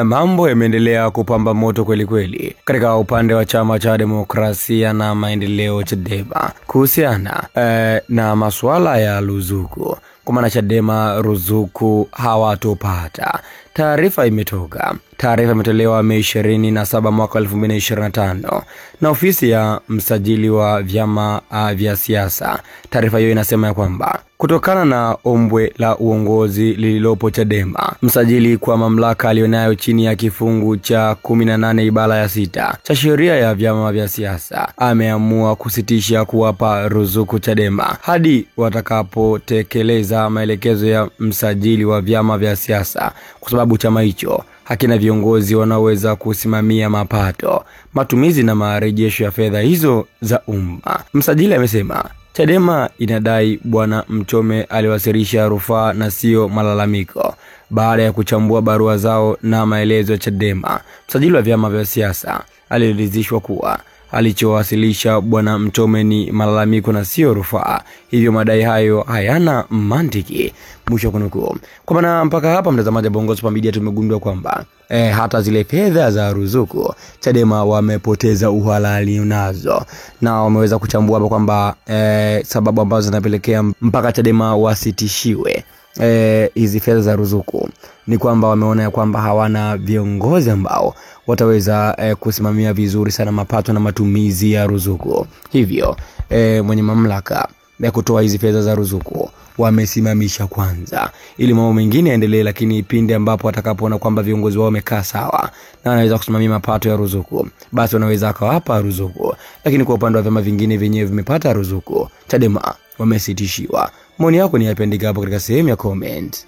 Mambo yameendelea kupamba moto kweli kweli katika upande wa chama cha demokrasia na maendeleo Chadema kuhusiana na masuala ya ruzuku. Kwa maana Chadema ruzuku hawatopata. Taarifa imetoka. Taarifa imetolewa Mei 27 mwaka 2025 na ofisi ya msajili wa vyama vya siasa. Taarifa hiyo inasema ya kwamba kutokana na ombwe la uongozi lililopo Chadema, msajili kwa mamlaka alionayo chini ya kifungu cha 18 ibara ya 6 cha sheria ya vyama vya siasa ameamua kusitisha kuwapa ruzuku Chadema hadi watakapotekeleza maelekezo ya msajili wa vyama vya siasa, kwa sababu chama hicho hakina viongozi wanaoweza kusimamia mapato, matumizi na marejesho ya fedha hizo za umma. Msajili amesema Chadema inadai Bwana Mchome aliwasilisha rufaa na sio malalamiko. Baada ya kuchambua barua zao na maelezo ya Chadema, msajili wa vyama vya siasa aliridhishwa kuwa alichowasilisha Bwana Mchome ni malalamiko na sio rufaa, hivyo madai hayo hayana mantiki. Mwisho kunukuu. Kwa maana mpaka hapa mtazamaji wa Bongo Super Media tumegundua kwamba hata zile fedha za ruzuku Chadema wamepoteza uhalali nazo, na wameweza kuchambua hapa kwamba sababu ambazo zinapelekea mpaka Chadema wasitishiwe hizi fedha za ruzuku ni kwamba wameona ya kwamba hawana viongozi ambao wataweza kusimamia vizuri sana mapato na matumizi ya ruzuku. Hivyo mwenye mamlaka ya kutoa hizi fedha za ruzuku wamesimamisha kwanza ili mambo mengine yaendelee, lakini pindi ambapo watakapoona kwamba viongozi wao wamekaa sawa na wanaweza kusimamia mapato ya ruzuku, basi wanaweza akawapa ruzuku. Lakini kwa upande wa vyama vingine vyenyewe vimepata ruzuku, Chadema wamesitishiwa. Maoni yako ni yapendika hapo katika sehemu ya comment.